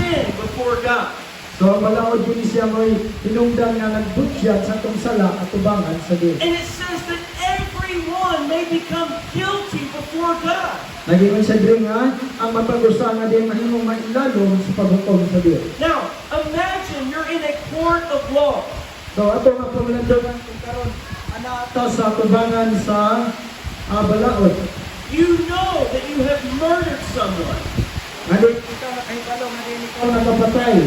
sin before God. So ang balaod kini siya mo'y hinungdan nga nagbutyag sa tong sala at tubangan sa Dios. And it says that everyone may become guilty before God. Nagingon siya diri nga ang mapag-usa nga di mahimong mailalom sa paghukom sa Dios. Now, imagine you're in a court of law. So ato nga pamalandungan kung karon ana ato sa tubangan sa balaod. You know that you have murdered someone. Ngadit ikaw nakahibalo nga din ikaw nakapatay.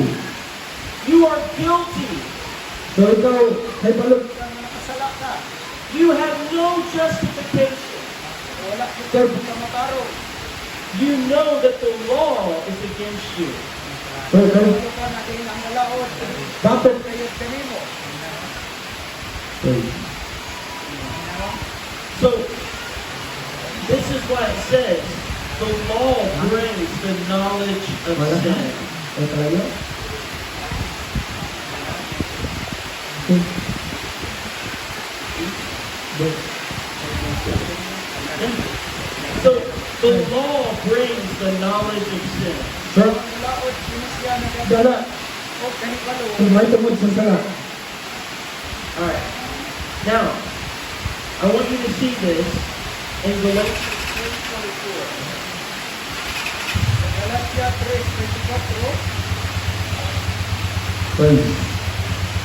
You are guilty. So ikaw kahibalo ka nga nakasala ka. You have no justification. Wala ikaw bukamataro. You know that the law is against you. So kahibalo ka nga din ang balaod. Dapat kayo kanimo. So, this is why it says, the law brings the knowledge of sin. So, the law brings the knowledge of sin. So, dala. Kung may tungod sa sala. Alright. Now, I want you to see this in Galatians 3:24. Galatia 3:24. Praise.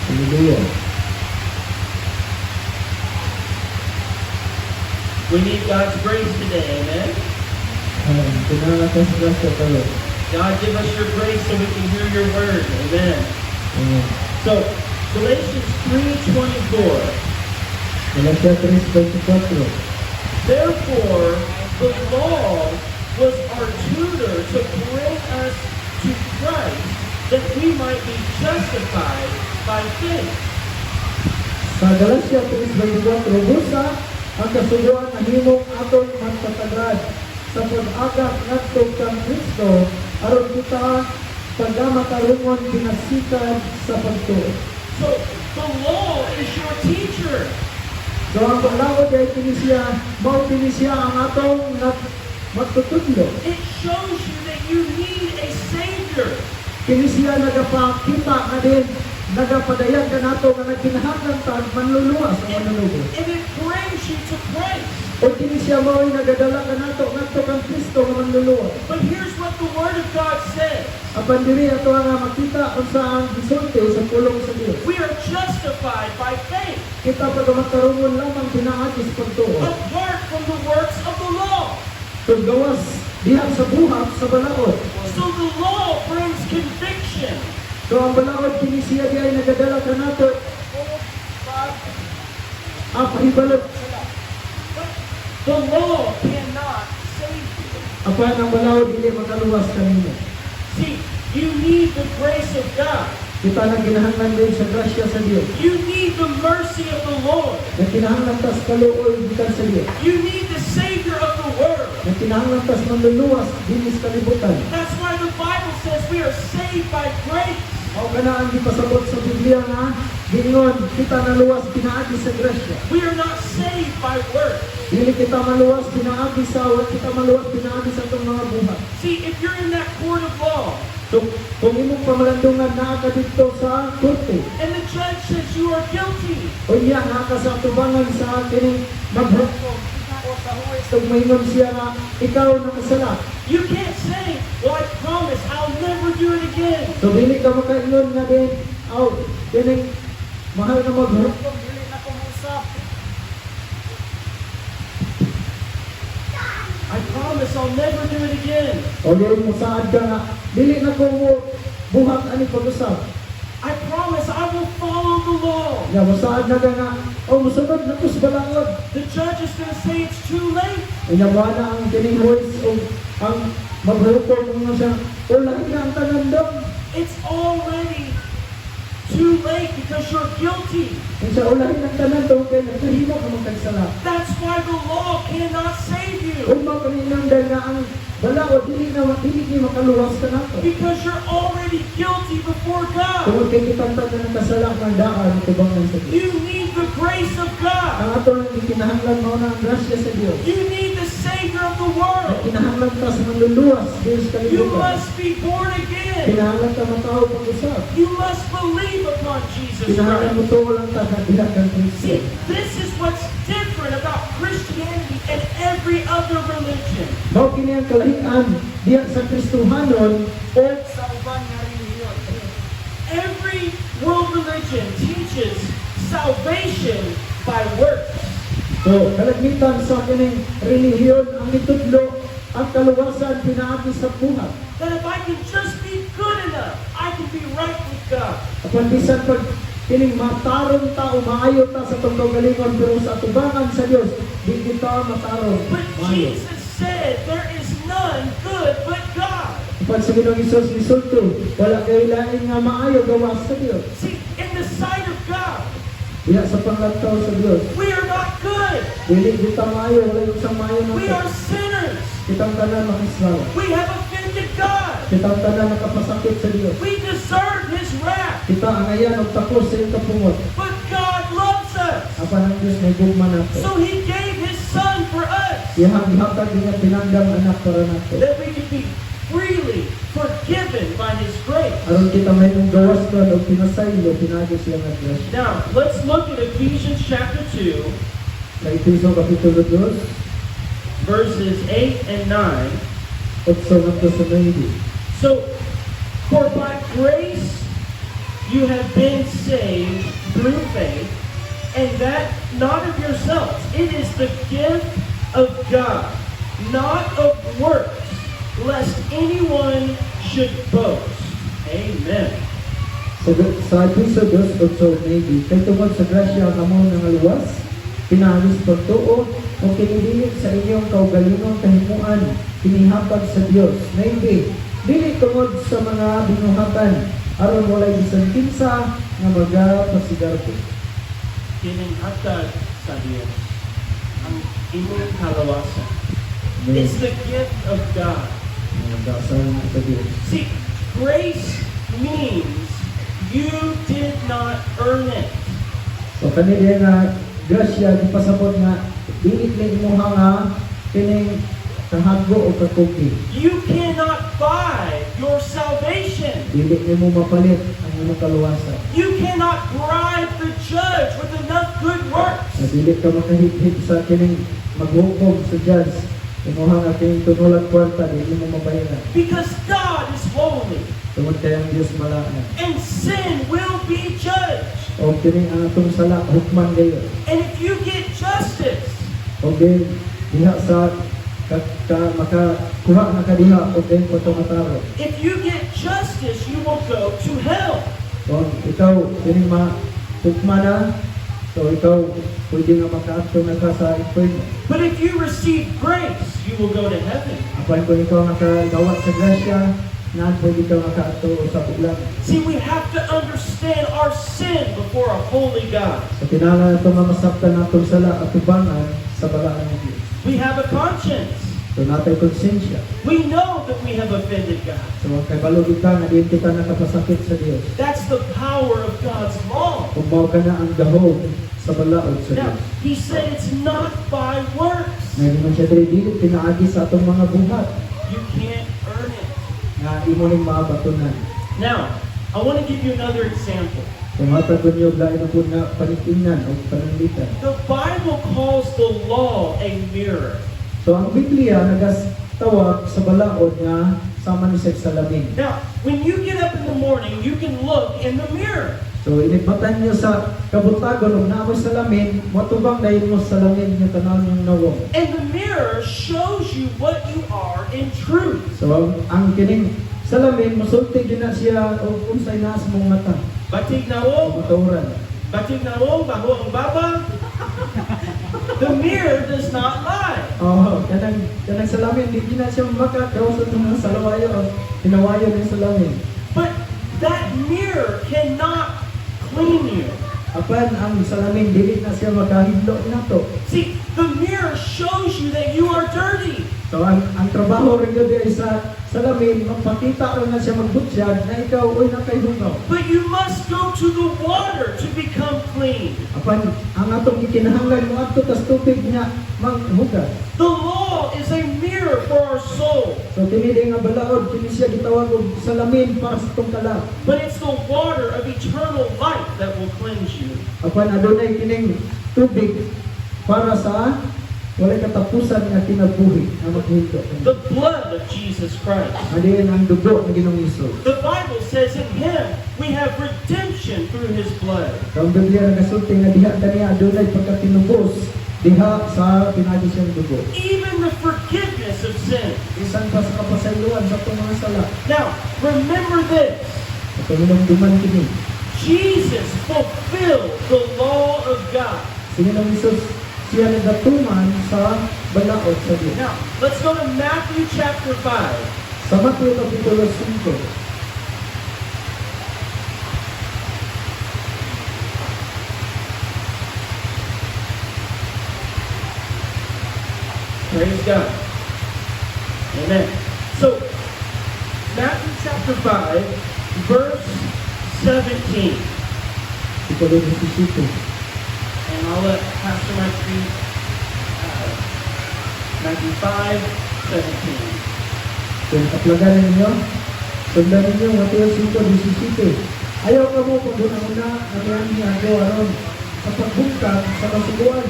Hallelujah. We need God's grace today, amen? Kailangan natin sa grasya tayo. God, give us your grace so we can hear your word, amen? So, Galatians 3:24. Galatia 3:24. Therefore, the law was our tutor to bring us to Christ, that we might be justified by faith. Sa Galatia 3:24, busa ang kasuguan na himong atong magpatagrad sa pag-agak ngadto kang Kristo aron kita pagamatarungon pinasikan sa pagtuo. So, the law is your teacher. So ang balaod ay pinisiya, mao pinisiya ang atong magtutudlo. It shows you that you need a Savior. Pinisiya nagapakita nga din, nagapadayag ka nato nga nagkinahanglan ta manluluwas ang manlulubo. And it brings you to Christ. O pinisiya mo ay nagadala ka nato ngadto kang Kristo nga manluluwas. But here's what the Word of God says. Apan diri ato nga makita kung saan gisulti sa pulong sa Dios. We are justified by faith, Kita pagamatarungon lamang pinaagis pagtuo. apart from the works of the law. Kung gawas diha sa buhat sa balaod. So the law brings conviction. So ang balaod pinisiya di ay nagadala ka nato pahibalot. The law cannot save you. Apan ang balaod dili makaluwas kanimo. See, you need the grace of God. Kita nang kinahanglan din sa grasya sa Dios. You need the mercy of the Lord. Na kinahanglan tas kaluoy gikan sa Dios. You need the Savior of the world. Na kinahanglan tas manluluwas dinis kalibutan. That's why the Bible says we are saved by grace. Mao kana ang gipasabot sa Biblia nga gingon kita naluwas pinaagi sa grasya. We are not saved by works. Dili kita maluwas pinaagi sa kita maluwas pinaagi sa atong mga buhat. See, if you're in that court of law, So kung imong pamalandungan naa ka dito sa korte, and the judge says you are guilty, o iya naa ka sa tubangan sa kining maghukom o sa huwes kung maingon siya nga ikaw nakasala. you can't say, well, I promise I'll never do it again. So dili ka makaingon nga din, aw, kining mahal na maghukom, dili na ko usap. I promise I'll never do it again. O dili mo saad ka nga, dili na ko mo buhat ani pag-usap. I promise I will follow the law. Ya masaad na ka nga, o musunod na ko sa balaod. The judge is going to say it's too late. Inabuha na ang kining huwes o ang maghukom mo siya, o lahi na ang tanan doon. It's already too late because you're guilty. Kung sa ulahin ng tanan doon kayo, nagkahimo ka mong kagsala. That's why the law cannot save you. Kung makaninangdan na ang balaod, dili ni makaluwas ka nato. Because you're already guilty before God. Kung kay kitang tanan ng kasala ng daan, tubangan sa Diyos. You need the grace of God. Ang ato nang ikinahanglan mo na ang grasya sa Diyos. You need the Savior Savior of the At world. kinahanglan ka sa manluluwas Diyos You kalibutan. must be born again. Kinahanglan ka matao pag-usap. You must believe upon Jesus Kinahanglan mo Christ. to lang ta kadiha kang Kristo. See, this is what's different about Christianity and every other religion. Mao kini ang kalahian diya sa Kristohanon o sa uban nga relihiyon. Every world religion teaches salvation by works. So, kalagmitan sa kining relihiyon ang itudlo ang kaluwasan pinaagi sa buhat. That if I can just be good enough, I can be right with God. Apan bisan pag kining matarong ta o maayo ta sa tong kaugalingon pero sa atubangan sa Dios, di kita matarong. But Maayo. Jesus said there is none good but God. Apan sa Ginoong Hesus misulto, wala kay lain nga maayo gawas sa Dios. See, in the sight of God, Diya sa panglantaw sa Dios. we are not good. Dili kita maayo, wala isang maayo na We are sinners. kitang tanan makisala. We have offended God. Kitang tanan nakapasakit sa Dios. We deserve His wrath. Kita ang ayan og takos sa iyong kapungot. But God loves us. Apan ang Dios may gugma nato. So He gave His Son for us. Iyang gihatag niya pinanggang anak para nato. That we could be freely forgiven by His grace. Aron kita may mong gawas ko o pinasaylo, pinagis siya nga Diyos. Now, let's look at Ephesians chapter 2, Sa Episo Kapitulo 2, verses 8 and 9. 8 hanggang sa 9. So, for by grace you have been saved through faith, and that not of yourselves. It is the gift of God, not of works, lest anyone should boast. Amen. Sa Episo 2, 8 9, kay tungkol sa grasya ang among nangaluwas, pinagis pagtuo, o kinidilit sa inyong kaugalingong kahimuan, pinihapag sa Dios. 9, dili tungod sa mga binuhatan, aron walay bisan kinsa nga magapasigarbo. Kininhatag sa Diyos ang imong kalawasan. Amen. It's the gift of God. Dasal sa Dios. See, grace means you did not earn it. So kanila nga grasya di pasabot nga dili ni mo nga kining kahaggo o kakugi. You cannot buy your salvation. Dili ni mo mapalit ang imong kaluwasan. You cannot bribe the judge with enough good works. Na dili ka makahit-hit sa kining maghukom sa judge. Imuha nga kining tunulang kwarta dili mo mabayaran. Because God is holy. Tungod kay ang Dios malaan. And sin will be judged. O kining ang atong sala hukman gayon. And if you get justice, O din diha sa makakuha na kadiha o din patumataro. if you get justice, you will go to hell. Kung ikaw kining hukman na, so ikaw pwede nga makaakto na ka sa inferno. But if you receive grace, you will go to heaven. Apan kung ikaw nakagawa sa grasya, na pwede ka makaakto sa buglang. See, we have to understand our sin before a holy God. Sa kinahanglan nato nga masabtan natong sala at tubangan sa balaan ng Dios. We have a conscience. So natay konsensya. We know that we have offended God. So kay balugid ka nga diin kita nakapasakit sa Dios. That's the power of God's law. Kung mao ka na ang gahom sa balaod sa Now, Dios. He said it's not by works. Ngayon naman siya dili pinaagi sa atong mga buhat You can't earn it. nga imo ning maabatunan. Now, I want to give you another example. Kung matag niyo lain na po nga panitingnan o pananglitan. The Bible calls the law a mirror. So ang Biblia nagastawag sa balaod nga sama ni sa salamin. Now, when you get up in the morning, you can look in the mirror. So inibatan niyo sa kabutagon ug naamoy salamin, matubang dahil mo sa salamin nga tanaw niyong nawong. And the mirror shows you what you are in truth. So ang kining salamin mosulti gina siya og unsay naa sa mong mata. Batig na mo, Maturan. batig na mo, bago ang baba. The mirror does not lie. Oh, kanang salamin di gina siya makakaw sa tunang salawayo o pinawayo ng salamin. But that mirror cannot clean you. Apan ang salamin dili na siya makahidlo nato. See, the mirror shows you that you are dirty. So ang trabaho rin yun sa salamin, magpakita rin na siya magbutyag na ikaw ay nakaihugaw. But you must go to the water to become clean. Apan, ang atong ikinahanglan mo ato tas tubig niya maghugas. The law is a mirror for our soul. So, kini nga balaod, kini siya gitawag og salamin para sa itong kalag. But it's the water of eternal life that will cleanse you. Apan, adunay kining tubig para sa walay katapusan nga kinabuhi na maghindo. The blood of Jesus Christ. Adiin ang dugo na Ginoong Hesus. The Bible says in Him we have redemption through His blood. Ang Biblia nagasulti nga diha kaniya adunay pagkatinubos diha sa pinagi siyang dugo. Even the forgiveness of sin. Bisan pa sa kapasayloan sa itong mga sala. Now, remember this. At ang duman kini. Jesus fulfilled the law of God. Si Ginoong Hesus siya nagatuman sa balaod sa Dios. Now, let's go to Matthew chapter 5. Sa Mateo Kapitulo 5, Praise God. Amen. So, Matthew chapter 5, verse 17. Kapitulo 17. And I'll let Pastor Mike read Matthew 5:17. Kung kaplaganan ninyo, sundan ninyo Mateo 5:17. Ayaw ka mo kung una-una ang niya aron sa pagbungkag sa kasuluan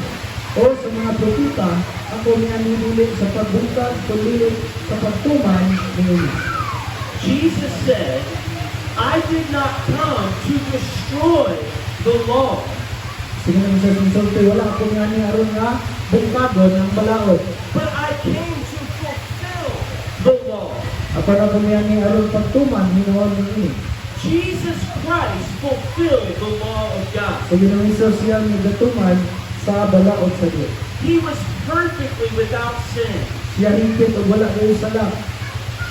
o sa mga propita, ako niya nilili sa pagbungkag kundi sa pagtuman ninyo. Jesus said, I did not come to destroy the law. Sige naman sa sinsulti, wala ako niya ni aron nga bungkagon ng balaod. But I came to fulfill the law. Ako na ko niya ni aron pagtuman hinoon ninyo. Jesus Christ fulfilled the law of God. Sige naman sa siya nagatuman sa balaod sa Dios. He was perfectly without sin. Siya higit o wala kayo sala.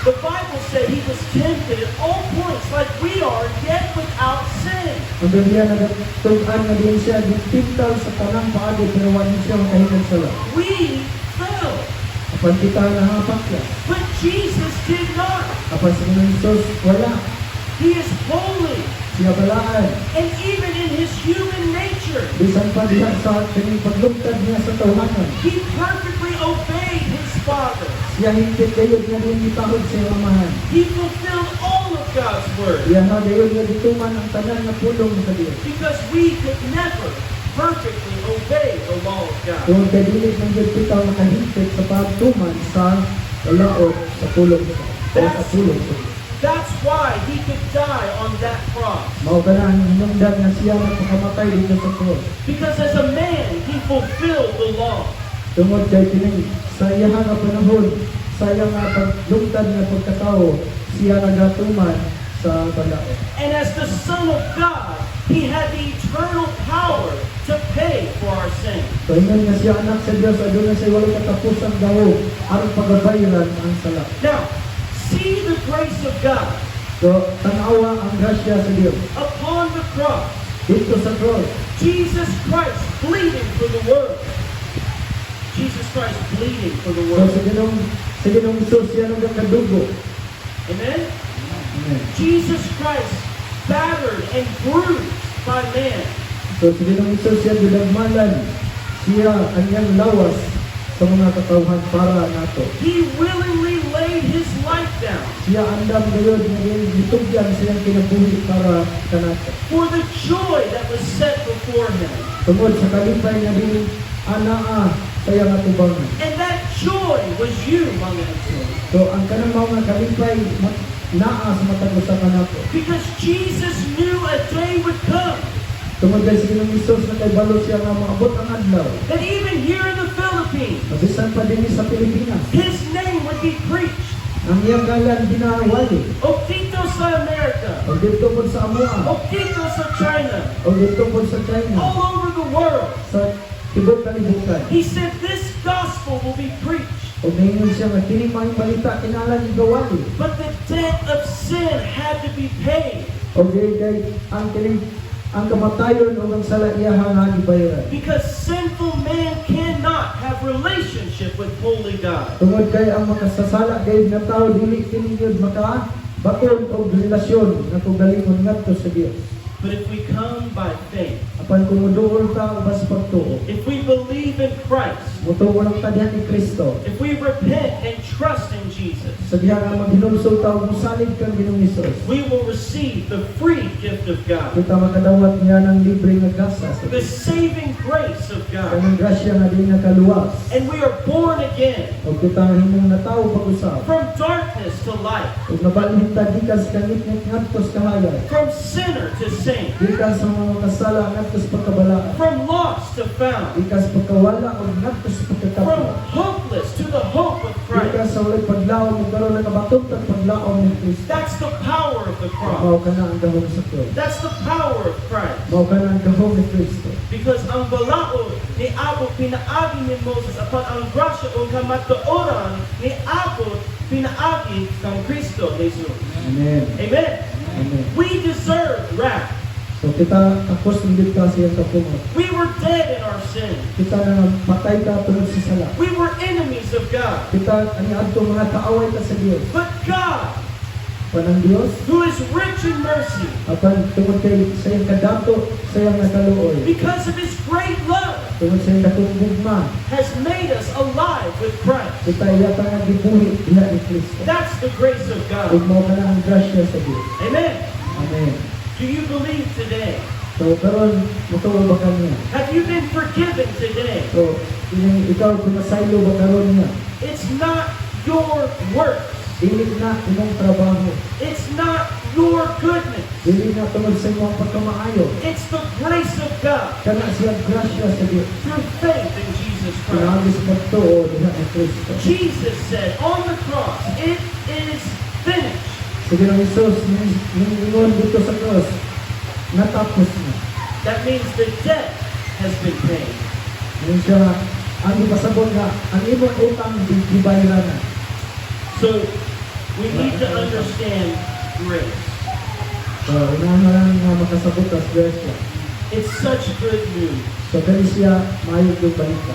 The Bible said he was tempted at all points like we are, yet without sin. Ang Biblia nagatuman na din siya dipintal sa tanang paagi pero wala siya makahigit sala. We fell, Apan kita nahapakya. but Jesus did not. Apan sa mga Isos, wala. He is holy, Siya balaan. and even in his human nature, Bisan pa diha sa kanyang paglugtad niya sa tawhanan. he perfectly obeyed his Father. Siya higit kayo nga din itahod sa iyong amahan. He fulfilled all of God's word Siya na gayon nga dituman ang tanan nga pulong sa Dios. because we could never perfectly obey the law of God. Kung kadili ng Diyos kita makahigit sa pagtuman sa balaod sa pulong sa sa pulong sa Dios. That's why he could die on that cross. Mao ka na ang hinungdan nga siya nagpakamatay dito sa cross. Because as a man, he fulfilled the law. Tungod kay kini sa iyang nga panahon, sa iyang nga paglugtad nga pagkatao, siya nagatuman sa balaod. And as the Son of God, he had the eternal power to pay for our sin. So ingon nga siya anak sa Dios, aduna sa walay katapusan daw aron pagabayaran ang sala. Now, see the grace of God So tanawa ang grasya sa Dios upon the cross. dito sa cross. Jesus Christ bleeding for the world. Jesus Christ bleeding for the So world. sa Ginoong Hesus siya nagkadugo. Amen? Amen. Jesus Christ battered and bruised by man. So sa Ginoong Hesus siya gidagmalan, siya anyang lawas sa mga katawhan para nato. He willingly laid his life down Siya andam gayon nga gitugyan siyang kinabuhi para kanato. for the joy that was set before him. Tungod sa kalipay nga din anaa sa iyang atubangan. And that joy was you, mga kapatid. So ang kanang mga kalipay naa sa matag usa kanato. Because Jesus knew a day would come Tungod kay sa Ginoong Hesus na kay balo siya nga maabot ang adlaw. that even here in the Philippines, Mabisan pa din sa Pilipinas. his name would be preached. Ang iyang galan ginawali. Oquito sa America, O dito po sa Amua. Oquito sa China, O dito po sa China. all over the world. Sa tibok kalibutan. He said this gospel will be preached. O ngayon siya nga kini may balita kinala ni gawali. But the debt of sin had to be paid O kay ang kini ang kamatayon o ang sala iya nga gibayaran. because sinful man can cannot have relationship with holy God. Tungod kay ang makasasala gayud nga tao dili kini gyud maka baton og relasyon nga kugalingon ngadto sa Dios. But if we come by faith, Apan kung muduol ta ubas pagtuo, if we believe in Christ, mutuo lang ta diha ni Kristo. if we repent and trust in Jesus, Sa diha nga maghinulsol ta og mosalig kang Ginoong Hesus, we will receive the free gift of God, kita makadawat niya ng libre nga gasa sa the Dios. saving grace of God, Kanang grasya nga di nakaluwas. and we are born again O kita himong natawo pag-usap. from darkness to light, Ug nabalhin ta gikan sa kangit-ngit ngadto sa kahayag. from sinner to saint, Gikan sa mga makasala ngadto sa pagkabalaan. from lost to found, Gikan sa pagkawala o ngadto sa from pagkatapos. hopeless to the hope of Gikan Christ. sa walay paglaom ug karon nakabatok at paglaom ni Kristo. That's the power of the cross. Mao kana ang gahom sa Kristo. That's the power of Christ. Mao kana ang gahom ni Kristo. Because ang balaod ni Abot pinaagi ni Moses apan ang grasya o kamatuoran ni Abot pinaagi kang Kristo Jesus. Amen. Amen. Amen. We deserve wrath. So kita tapos hindi ka siya kapungot. We were dead in our sin. Kita na patay ka tungod sa sala. We were enemies of God. Kita ani adto mga kaaway ka sa Dios. But God, Panang Dios who is rich in mercy, apan tungod kay sa iyang kadato sa iyang nakaluoy. because of his great love, Tungod sa iyang dakong gugma, has made us alive with Christ. kita iyata nga gibuhi diha ni Kristo. That's the grace of Ug God. mao kana ang grasya sa Dios. Amen. Amen. Do you believe today? So karon mutuo ba kaniya? Have you been forgiven today? So ining ikaw pinasaylo ba karon niya? It's not your works. Dili na imong trabaho. It's not your goodness. Dili na tungod sa imong pagkamaayo. It's the grace of God Kana siya grasya sa Dios. through faith in Jesus Christ. Pinagis pagtuo diha ni Kristo. Jesus said on the cross, it is finished. Sige ng Isus, ningon dito sa cross, natapos na. That means the debt has been paid. Ngayon siya, ang ipasabot nga, ang imong utang gibayaran na. So we need to understand grace. So, unahan nga makasabot as grasya. It's such good news. So, kani siya, mayog yung balita.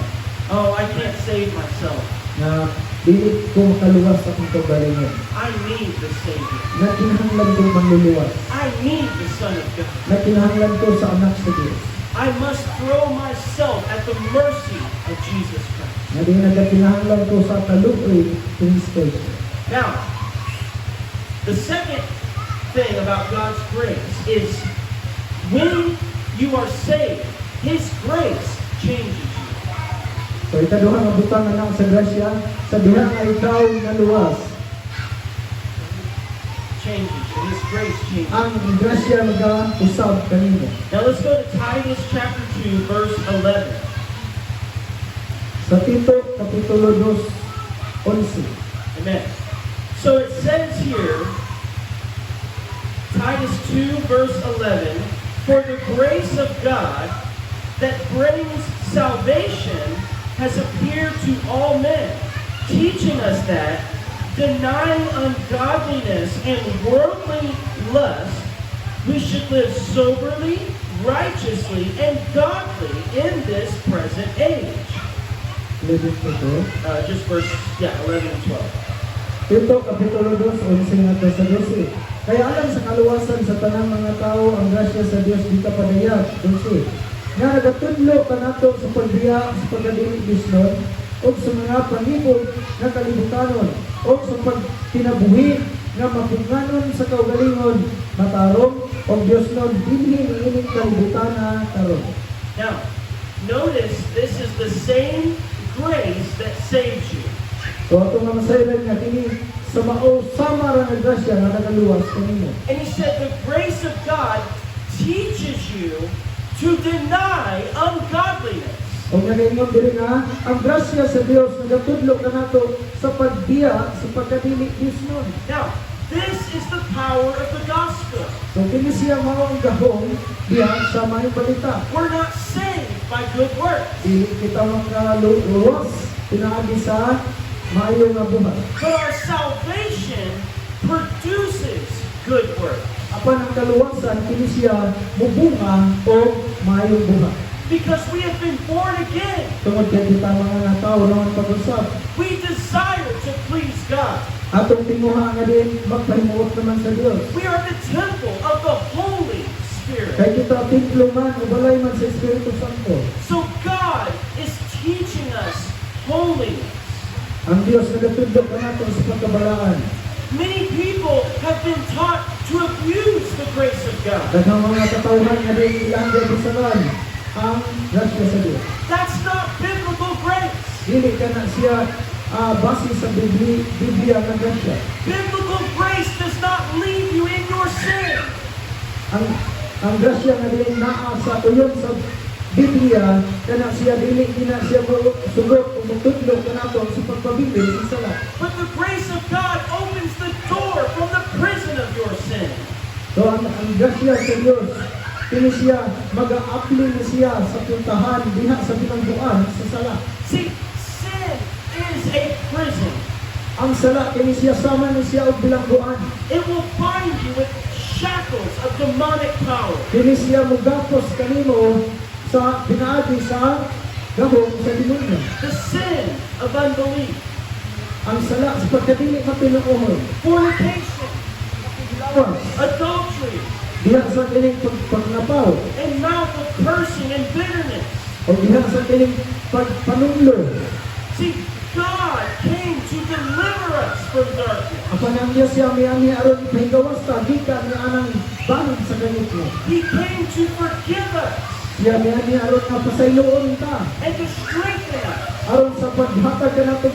Oh, I can't save myself. Na, dili ko makaluwas sa akong kagalingon. I need the Savior. Na kinahanglan ko manluluwas. I need the Son of God. Na kinahanglan ko sa anak sa Diyos. I must throw myself at the mercy of Jesus Christ. Na di nagkakinahanglan ko sa kaluoy ni Kristo. Now, the second thing about God's grace is when you are saved, His grace changes you. So, ikaduha nga butang na lang sa grasya, sa diha nga ikaw naluwas. Changes you. His grace changes you. Ang grasya nag-usab kanimo. Now let's go to Titus chapter 2, verse 11. Sa Tito, Kapitulo 2, 11. Amen. So it says here, Titus 2, verse 11, for the grace of God that brings salvation has appeared to all men, teaching us that, denying ungodliness and worldly lust, we should live soberly, righteously, and godly in this present age. Legit ko to. Just verse 11 and 12. Tito, Kapitulo 2, 11 nga to sa 12. Kaya alam sa kaluwasan sa tanang mga tao, ang grasya sa Dios di ka padayag. 12. Nga nagatudlo ka nato sa pagbiya, sa pagkadili Bisnon, o sa mga panibog na kalibutanon, o sa pagkinabuhi nga mapunganon sa kaugalingon, matarong, o Diyos nun, dinhi ni ining kalibutan na tarong. Now, notice this is the same grace that saves you. So ato nga masayran nga kini sa mao sama ra nga grasya nga nagaluwas kanimo. And he said the grace of God teaches you to deny ungodliness. O nga ingon diri nga ang grasya sa Dios nagatudlo ka nato sa pagbiya sa pagkadili Bisnon. Now, this is the power of the gospel. So kini siya mao ang gahom diha sa may balita. We're not saved by good works, Dili kita makaluwas pinaagi sa maayo nga buhat. but our salvation produces good works. Apan ang kaluwasan kini siya mubunga o maayong buhat. Because we have been born again. Tungod kay kita mga tao naman pag-usap. We desire to please God. Atong tinguha nga din magpahimuot naman sa Dios. We are the temple of the Holy Spirit. Kay kita templo man o balay man sa Espiritu Santo. So God is teaching us holiness. Ang Dios nagatudlo ka nato sa pagkabalaan. Many people have been taught to abuse the grace of God. Daghang mga katawhan nga din ilang gibisalan ang grasya sa Dios. That's not biblical grace. Dili ka na siya base sa Biblia nga grasya. Biblical grace does not leave you in your sin. Ang grasya nga din naa sa uyon sa Biblia kana siya dili na siya sugot o mutudlo kanato sa pagpabilin sa sala. But the grace of God opens the door from the prison of your sin. So ang grasya sa Dios kini siya mag-a-apply na siya sa puntahan diha sa bilangguan sa sala. See, sin is a prison. Ang sala kini siya sama ni siya og bilangguan. It will bind you with shackles of demonic power. Kini siya mugapos kanimo sa pinaagi sa gahom sa demonyo. The sin of unbelief, Ang sala sa pagkadili matinuohon. fornication, Lawas. adultery, Diha sa kining pagnapaw. and mouth of cursing and bitterness. O diha sa kining pagpanunglo. See, God came to deliver us from darkness. Apan ang Dios siya miyami aron ipahigawas ta gikan ni anang bangid sa ganit mo. He came to forgive us Siya miyami aron nga pasayloon ta. and to strengthen us Aron sa paghatag ka nato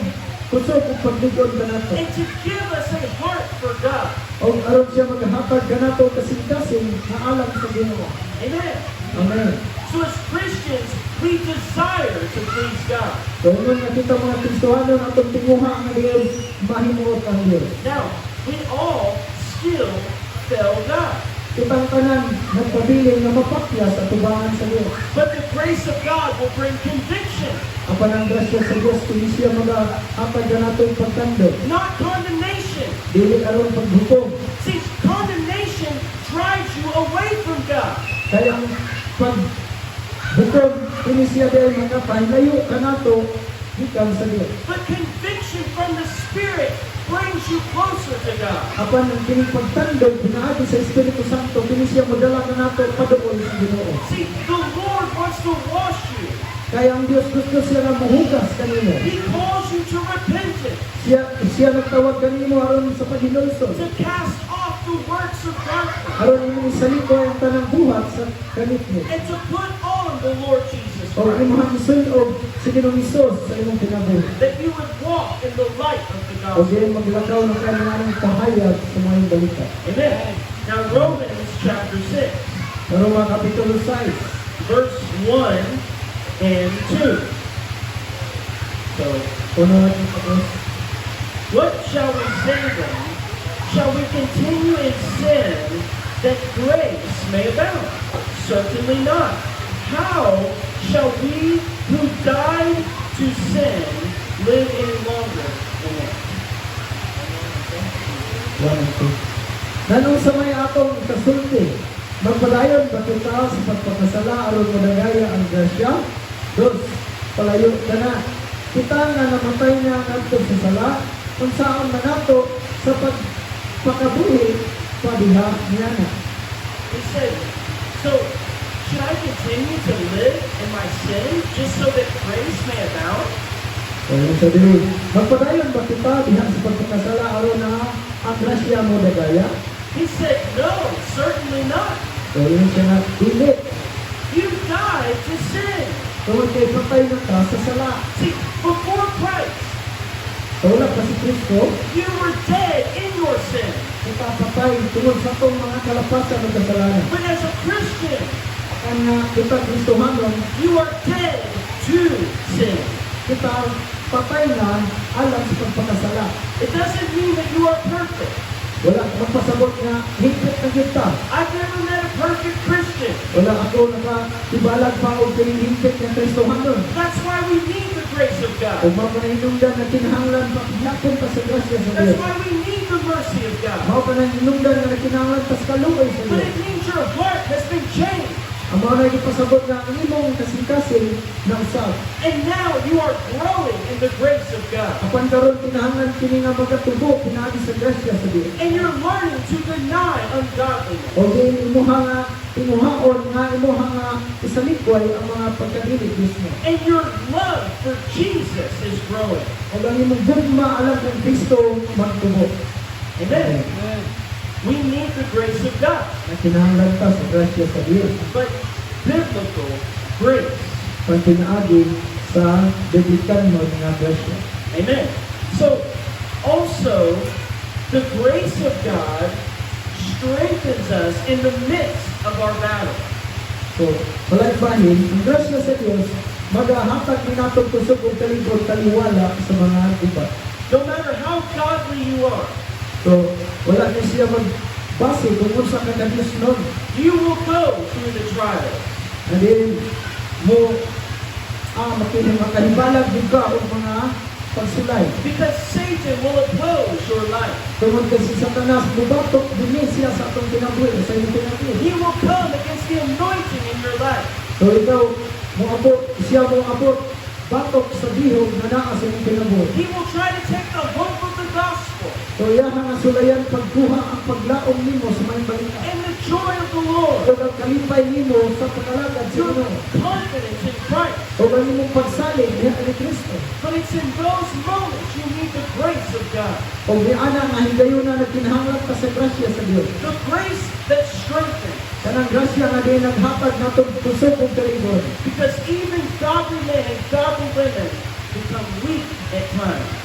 kusog ug pagligod ka nato. and to give us a heart for God. O aron siya maghatag ka nato kasing-kasing na alam sa Ginoo. Amen. Amen. So as Christians, we desire to please God. So nung nakita mga Kristohanon atong tinguha nga diyon mahimuot ang Dios. Now, we all still fail God. Kitang tanan nagpabiling nga mapakya sa tubangan sa Dios. But the grace of God will bring conviction, Apan ang grasya sa Dios kung siya mag-hatag ka natong pagtando. not condemnation. Dili aron paghukom. See, condemnation drives you away from God. Kaya ang paghukom kini siya dahil makapahilayo ka nato gikan sa Dios. But conviction from the Spirit brings you closer to God. Apan ang kining pagtandog pinaagi sa Espiritu Santo kini siya modala ka nato paduol sa Ginoo. See, the Lord wants to wash you. Kaya ang Dios gusto siya nga muhugas kanimo. He calls you to repentance, Siya nagtawag kanimo aron sa paghinulsol. to cast off the works of darkness, Aron imong isalito ang tanang buhat sa kanit mo. and to put on the Lord Jesus O Christ. imong sunog sa Ginoong Hesus sa imong kinabuhi. That you would walk in the light of the O gospel. diyan maglakaw ng kanilang pahayag sa mga balita. Amen. Now Romans chapter 6, Sa Roma Kapitulo 6, verse 1 and 2. So, puno natin sa Diyos. what shall we say then? Shall we continue in sin that grace may abound? Certainly not. How shall we who died to sin live any longer in it? Nanong sa may atong kasulti, magpadayon ba kita sa pagpakasala aron madagaya ang grasya? Dos, palayo ka na. Kita nga namatay na nato sa sala, kung saan man nato sa pagpakabuhi, padiha niya na. He said, so should I continue to live in my sin just so that grace may abound? Kaya sabi, magpadayon ba kita diha sa pagpakasala aron na ang grasya mo dagaya? He said, no, certainly not. Kaya siya nga, dili. You died to sin. Tungod kay patay na ka sa sala. See, before Christ, Sa wala pa si Kristo, you were dead in your sin. kita patay tungod sa itong mga kalapasan ng kasalanan. But as a Christian, Kaya kita Kristohanon, you are dead to sin. kita patay na alam sa pagpakasala. It doesn't mean that you are perfect. Wala magpasabot nga, higpit na kita. I've never met a perfect Christian. Wala ako nakakibalag pa o pinihigpit ng Kristohanon. That's why we need the grace of Kung God. mapanahindungdan na kinahanglan pa, hinapon pa sa grasya sa That's Diyos. why we need the mercy of God. Mapanahindungdan na kinahanglan pa sa kaluoy sa But Diyos. it means your heart has been changed. Ang mga nagipasabot nga ang imong kasing-kasing na usab. And now you are growing in the grace of God. Apan karon kinahanglan kini nga magatubo pinaagi sa grasya sa Dios. And you're learning to deny ungodliness. O din imuha nga imuhaon nga imuha nga isaligway ang mga pagkadili Dios mo. And your love for Jesus is growing. O ang imong gugma alam kung Kristo magtubo. Amen. We need the grace of God. Na kinahanglan ta sa grasya sa Dios. But biblical grace. Pag pinaagi sa biblikan mo nga grasya. Amen. So, also, the grace of God strengthens us in the midst of our battle. So, walay bahin, ang grasya sa Dios magahatag ni natong kusog ug kalibot taliwala sa mga iba. No matter how godly you are, So, wala na siya magbase kung unsa ka ka Dios nun. you will go through the trials. And then, mo makahibalag din ka o mga pagsulay. Because Satan will oppose your life. Tungod kasi Satanas, bubatok din siya sa atong kinabuhi, sa iyong kinabuhi. He will come against the anointing in your life. So, ikaw, siya mo abot, batok sa bihog na naa sa iyong kinabuhi. He will try to take the hope of the gospel So, iya nga sulayan pagkuha ang paglaom nimo sa may balita. and the joy of the Lord, So, ang kalipay nimo sa pagkalagad sa your Ginoo. confidence in Christ. O ang imong pagsalig diha kay Kristo. But it's in those moments you need the grace of God. O di ana nga higayon na nagkinahanglan ka sa grasya sa Dios. The grace that strengthens. Kanang grasya nga din naghatag natong kusog ug kalibot. Because even godly men and godly women become weak at times.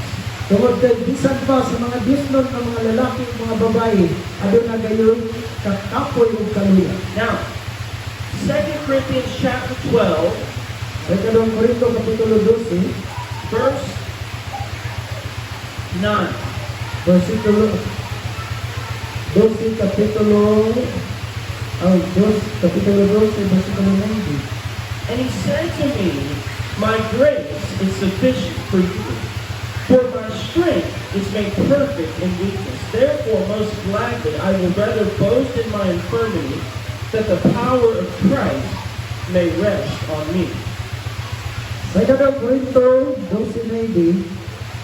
Tungod kay bisan pa sa mga Diosnon ng mga lalaki ug mga babae, adun na gayon kakapoy ug kaluya. Now, 2 Corinthians chapter 12, Sa ikadong Korinto kapitulo 12, verse 9. versikulo 12 kapitulo 12 versikulo 9. And he said to me, my grace is sufficient for you, for my strength is made perfect in weakness. Therefore, most gladly, I will rather boast in my infirmity, that the power of Christ may rest on me. Sa ikadong Korinto 12:9,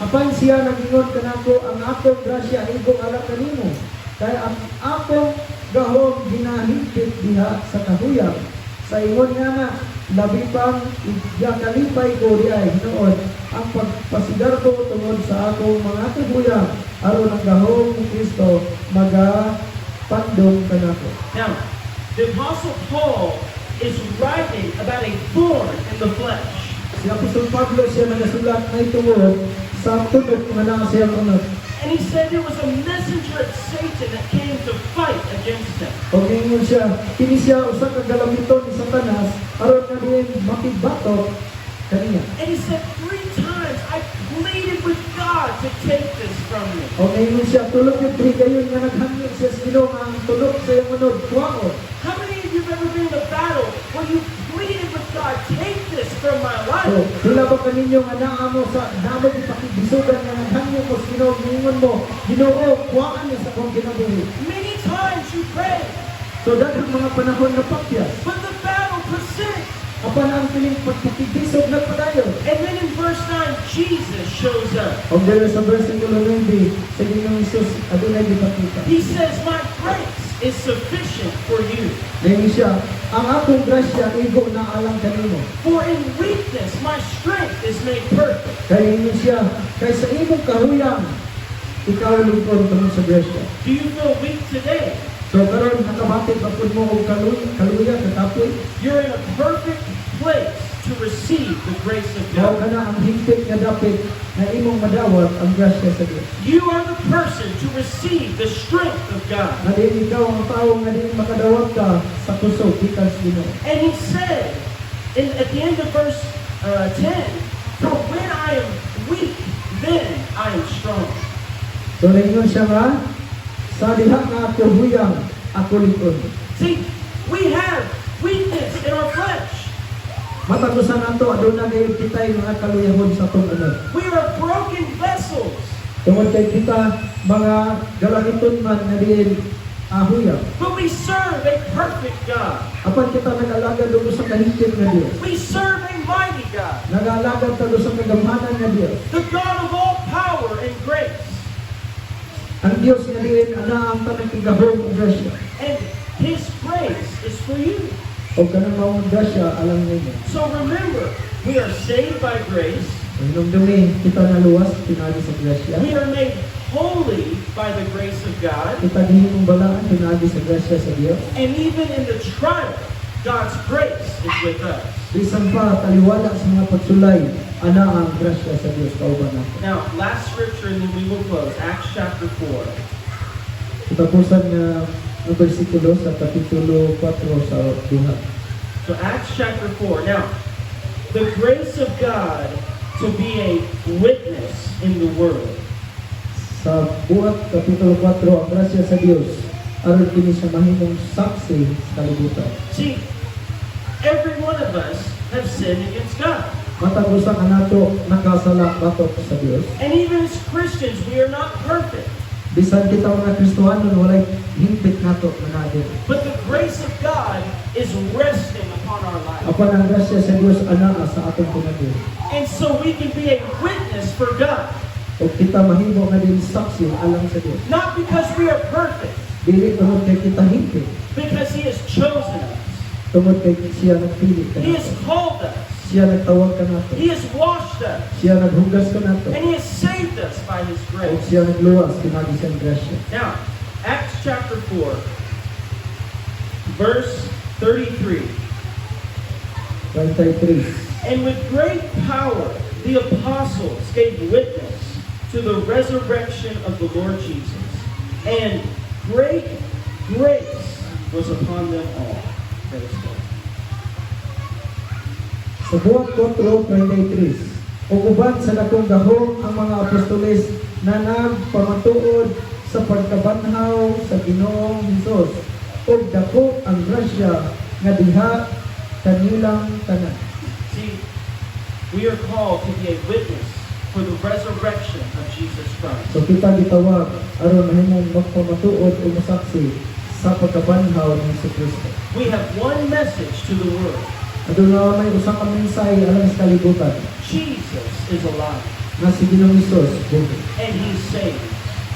apan siya nagingon kanako ang akong grasya igong ala kanimo, kay ang akong gahom ginahimpit diha sa kahuyang. Sa ingon nga na, labi pang kalipay ko diay noon ang pagpasigar ko tungod sa akong mga kahuyang aron ang gahom ni Kristo magapandong kanako. Now, the Apostle Paul is writing about a thorn in the flesh. Si Apostol Pablo siya nagasulat na itungod sa tunok nga naa siyang unod. And he said there was a messenger of Satan that came to fight against him. O ngayon siya, kini siya usa ka galamiton ni Satanas aron nga din makibato kaniya. And he said 3 times, I pleaded with God to take this from me. O ngayon siya, tulog yung gayon nga naghangyo siya sa Ginoo nga ang tulog sa iyong unod, kuwaon. How many of you have ever been in a battle where you pleaded with God, take this from my So, life? sila ba kaninyo nga naa mo sa damo di pakibisugan nga naghangyo mo sa Ginoo, ningon mo, Ginoo, kuwaan niya sa akong kinabuhi. Many times you pray, So, daghang mga panahon na pakyas. but the battle persists. Apan ang piling pagpakibisog na padayon. And then in verse 9, Jesus shows up. O dahil sa versikulo 9, sa Ginoong Isus, adunay gipakita. He says, my grace is sufficient for you. Ngayon siya, ang akong grasya igo na alang kanimo. For in weakness my strength is made perfect. Kaya ngayon siya, kay sa imong kahuyang, ikaw lingkod tungod sa grasya. Do you feel weak today? So karon nakabakit ba pud mo og kaluya katapoy? You're in a perfect place to receive the grace of Mao God. kana ang hingpit nga dapit na imong madawat ang grasya sa Dios. You are the person to receive the strength of God. Na din ikaw ang tao nga din makadawat ka sa kusog gikan sa Ginoo. And he said, at the end of verse 10, for when I am weak, then I am strong. So ningon siya nga sa diha nga kahuyang ako lingkod. See, we have weakness in our flesh. Matagusan nato aduna kay kitay mga kaluyahon sa atong unod. We are broken vessels. Tungod kay kita mga galamiton man nga diin ahuyang. But we serve a perfect God. Apan kita nag-alagad doon sa kahingin nga Dios. We serve a mighty God. Nag-alagad ta doon sa kagamhanan nga Dios. The God of all power and grace. Ang Dios nga diin ana ang tanang kagahom ug grasya. And His grace is for you. O kanang maong grasya alam ninyo. So remember, we are saved by grace. Nung dumi kita naluwas pinagi sa grasya. We are made holy by the grace of God. Kita gihimong balaan pinagi sa grasya sa Dios. And even in the trial, God's grace is with us. Bisan pa taliwala sa mga pagsulay ana ang grasya sa Dios kauban nato. Now, last scripture and then we will close. Acts chapter 4. Katapusan nga ng bersikulo sa kapitulo 4 sa duha. So Acts chapter 4. Now, the grace of God to be a witness in the world. Sa buhat kapitulo 4 ang grasya sa Dios aron kini sa mahimong saksi sa kalibutan. See, every one of us have sinned against God. Matag usa ka nato nakasala batok sa Dios. And even as Christians, we are not perfect. Bisan kita mga Kristohanon walay hingpit nato manadin. But the grace of God is resting upon our lives. Apan ang grasya sa Dios anaa sa atong pinagi. And so we can be a witness for God. O kita mahimo nga din saksi alang sa Dios. Not because we are perfect, Dili tungod kay kita hingpit, because He has chosen us. tungod kay siya nagpili ka He has nato. called us. Siya nagtawag ka nato. He has washed us. Siya naghugas ka nato. And He has saved us by His O grace. siya nagluwas pinagi sa grasya. Now, Acts chapter 4, verse 33. 23. And with great power the apostles gave witness to the resurrection of the Lord Jesus. And great grace was upon them all. Praise God. Sa buhat 4:23, ug uban sa dakong gahom ang mga apostoles na nagpamatuod sa pagkabanhaw sa Ginoong Hesus ug dako ang grasya nga diha kanilang tanan. See, we are called to be a witness for the resurrection of Jesus Christ. So kita gitawag aron mahimong magpamatuod ug masaksi sa pagkabanhaw ni Kristo. We have one message to the world. Aduna may usa ka mensahe alang sa kalibutan Jesus is alive nga si Ginoong Hesus buhi and He's saved.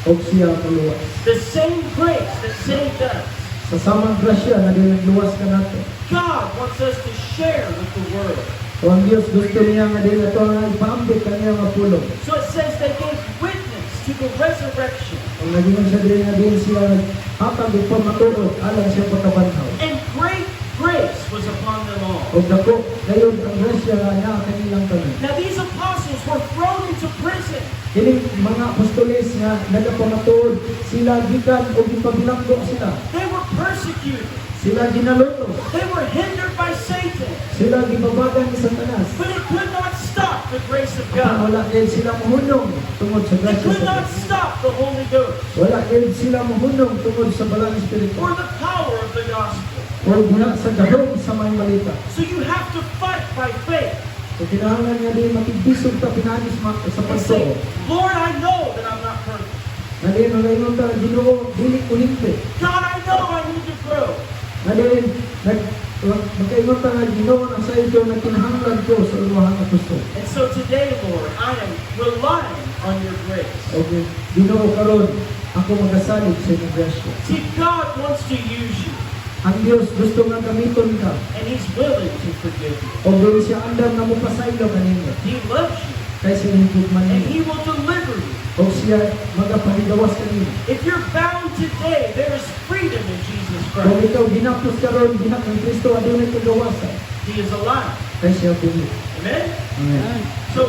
ug siya maluwas. The same grace that saved us, Sa samang grasya nga din nagluwas ka nato. God wants us to share with the world. O ang Diyos gusto niya nga din ito nga ipaambit kaniya nga pulong. So it says they gave witness to the resurrection. Ang naging sa din nga din sila hatag ug pamatuod alang siya pagkabanhaw. And great grace was upon them all. O dako gayon ang grasya nga na kanilang tanan. Now these apostles were thrown into prison. Kining mga apostoles nga nagapamatuod sila gikan o gipabilanggo sila. They were persecuted. Sila ginaluto. They were hindered by Satan. Sila gibabagan ni Satanas. But it could not stop the grace of Apan God. wala gid sila mohunong tungod sa It grasya could sa not Dios. stop the Holy Ghost Wala gid sila mohunong tungod sa balang espiritu. or the power of the gospel. O guna sa gahom sa may malita. So you have to fight by faith So kinahanglan nga din makigbisog ta pinagis sa and say, pagtuo. Lord, I know that I'm not perfect. Nalin magayon ta Ginoo dili ko hingpit. God, I know I need to grow. Nalin magkaingon ta nga Ginoo ang sa iyo na kinahanglan ko sa imong apostol. And so today, Lord, I am relying on your grace. Okay, Ginoo karon ako magasalig sa imong grasya. See, God wants to use you, Ang Dios gusto nga gamiton ka. and He's willing to forgive you. O dili siya andam na mo pasaylo kanimo. He loves you, Kay sinigod man and niya. He will deliver you. O siya magapahigawas kanimo. If you're bound today, there is freedom in Jesus Kung Christ. ikaw ginapos karon diha kang Kristo adunay kagawasan. He is alive. Kay siya buhi. Amen? Amen. So,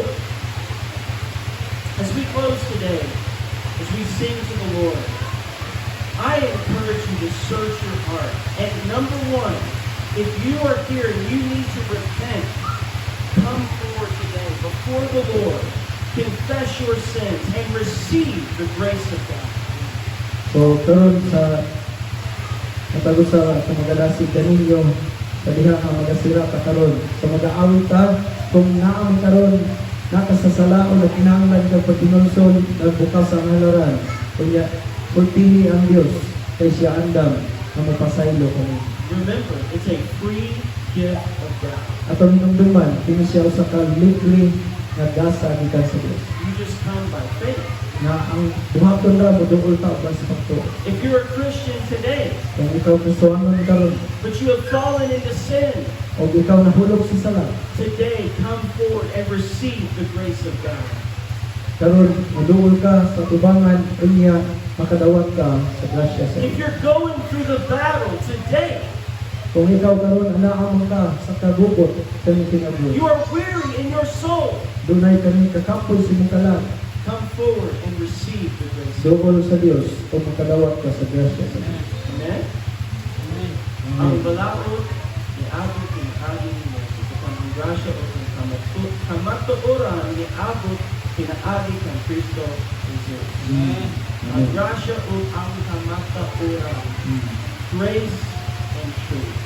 as we close today, as we sing to the Lord, I encourage you to search your heart. And number one, if you are here and you need to repent, come forward today before the Lord, confess your sins, and receive the grace of God. So karon sa natagos sa magadasig kaninyo sa diha nga magasira ka karon. So mag-aawit ta kung naamay karon nakasasalaon at kinahanglan ka pagtinulsol nagbukas ang halaran. Kunya pagpili ang Dios kay siya andam na mapasaylo kami. Remember, it's a free gift of God. Atong hinumduman, kini siya usa ka libre nga gasa gikan sa Dios. You just come by faith. Na ang buhaton ra moduol ta uban sa pagtuo. If you're a Christian today, Kung ikaw Kristohanon karon, but you have fallen into sin, o ikaw nahulog sa sala, today come forward and receive the grace of God. karon moduol ka sa tubangan unya makadawat ka sa grasya sa If Dios. you're going through the battle today, Kung ikaw karon anaa ka sa kabukot sa imong kinabuhi, you are weary in your soul, dunay kami kakapoy sa imong kalag, come forward and receive the grace of God. duol sa Dios o makadawat ka sa grasya sa Dios. Amen? Ang balaod ni abot ni agi ni Moses upang ang grasya o ang kamatuoran ni abot pinaagi kang Kristo Jesus. Ang grasya o ang kamatuoran, grace and truth.